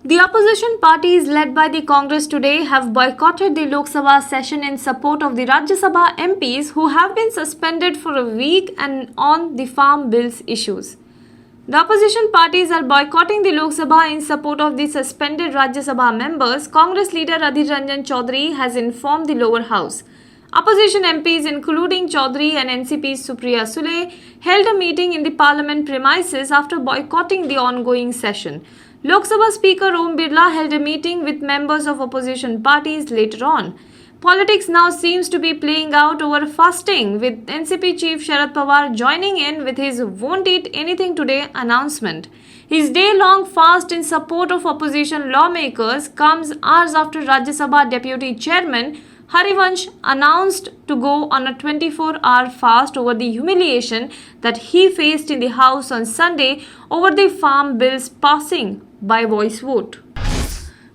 The opposition parties led by the Congress today have boycotted the Lok Sabha session in support of the Rajya Sabha MPs who have been suspended for a week and on the farm bills issues. The opposition parties are boycotting the Lok Sabha in support of the suspended Rajya Sabha members. Congress leader Adhir Ranjan Chaudhary has informed the lower house. Opposition MPs including Chaudhary and NCP's Supriya Sule held a meeting in the parliament premises after boycotting the ongoing session. Lok Sabha Speaker Om Birla held a meeting with members of opposition parties later on. Politics now seems to be playing out over fasting, with NCP chief Sharad Pawar joining in with his "Won't Eat Anything Today" announcement. His day-long fast in support of opposition lawmakers comes hours after Rajya Sabha Deputy Chairman Harivansh announced to go on a 24-hour fast over the humiliation that he faced in the House on Sunday over the farm bills passing by voice vote.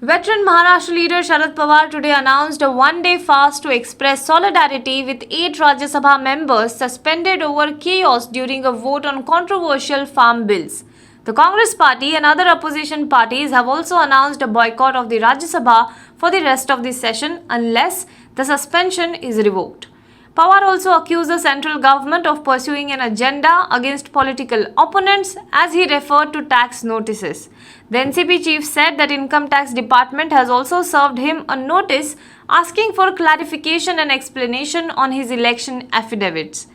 Veteran Maharashtra leader Sharad Pawar today announced a one-day fast to express solidarity with 8 Rajya Sabha members suspended over chaos during a vote on controversial farm bills. The Congress party and other opposition parties have also announced a boycott of the Rajya Sabha for the rest of the session unless the suspension is revoked. Pawar also accused the central government of pursuing an agenda against political opponents as he referred to tax notices. The NCP chief said that Income Tax Department has also served him a notice asking for clarification and explanation on his election affidavits.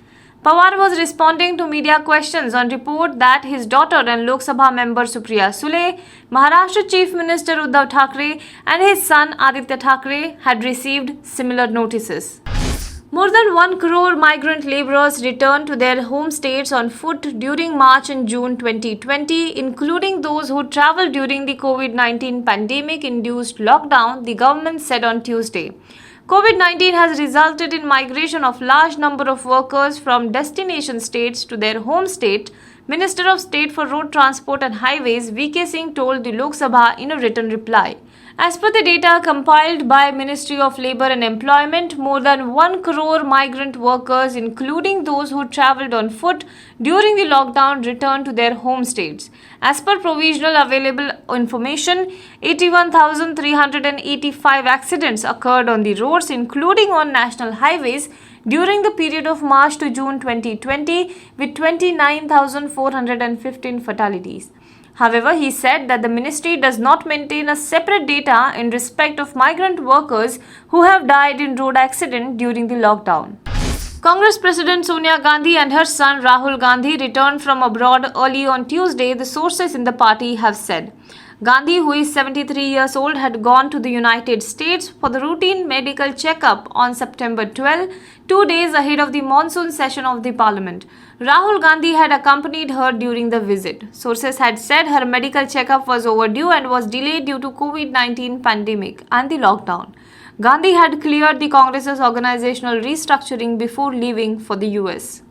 Pawar was responding to media questions on report that his daughter and Lok Sabha member Supriya Sule, Maharashtra Chief Minister Uddhav Thackeray and his son Aditya Thackeray had received similar notices. More than 1 crore migrant laborers returned to their home states on foot during March and June 2020, including those who travelled during the COVID-19 pandemic-induced lockdown, the government said on Tuesday. COVID-19 has resulted in migration of large number of workers from destination states to their home state, Minister of State for Road Transport and Highways VK Singh told the Lok Sabha in a written reply. As per the data compiled by Ministry of Labour and Employment, more than 1 crore migrant workers, including those who travelled on foot during the lockdown, returned to their home states. As per provisional available information, 81,385 accidents occurred on the roads, including on national highways, during the period of March to June 2020, with 29,415 fatalities. However, he said that the ministry does not maintain a separate data in respect of migrant workers who have died in road accident during the lockdown. Congress President Sonia Gandhi and her son Rahul Gandhi returned from abroad early on Tuesday, the sources in the party have said. Gandhi, who is 73 years old, had gone to the United States for the routine medical checkup on September 12, 2 days ahead of the monsoon session of the parliament. Rahul Gandhi had accompanied her during the visit. Sources had said her medical checkup was overdue and was delayed due to COVID-19 pandemic and the lockdown. Gandhi had cleared the Congress's organizational restructuring before leaving for the US.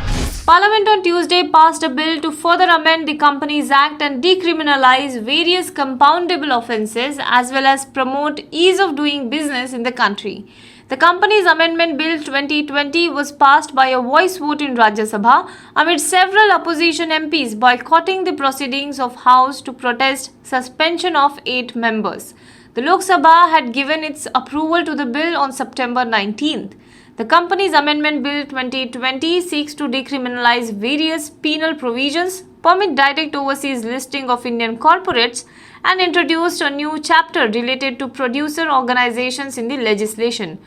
Parliament on Tuesday passed a bill to further amend the Companies Act and decriminalize various compoundable offences as well as promote ease of doing business in the country. The Companies Amendment Bill 2020 was passed by a voice vote in Rajya Sabha amid several opposition MPs boycotting the proceedings of House to protest suspension of 8 members. The Lok Sabha had given its approval to the bill on September 19th. The Companies Amendment Bill 2020 seeks to decriminalize various penal provisions, permit direct overseas listing of Indian corporates, and introduced a new chapter related to producer organizations in the legislation.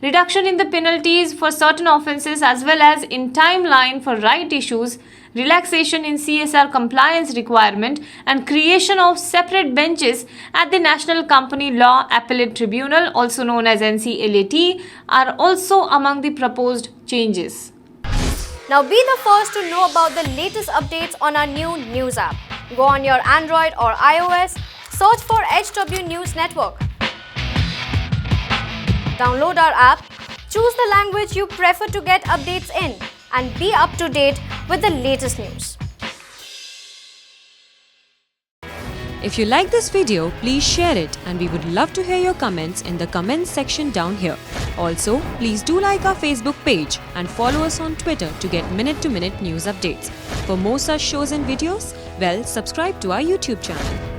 Reduction in the penalties for certain offences as well as in timeline for right issues, relaxation in CSR compliance requirement, and creation of separate benches at the National Company Law Appellate Tribunal, also known as NCLAT, are also among the proposed changes. Now be the first to know about the latest updates on our new news app. Go on your Android or iOS, search for HW News Network. Download our app, choose the language you prefer to get updates in, and be up to date with the latest news. If you like this video, please share it, and we would love to hear your comments in the comments section down here. Also, please do like our Facebook page and follow us on Twitter to get minute-to-minute news updates. For more such shows and videos, subscribe to our YouTube channel.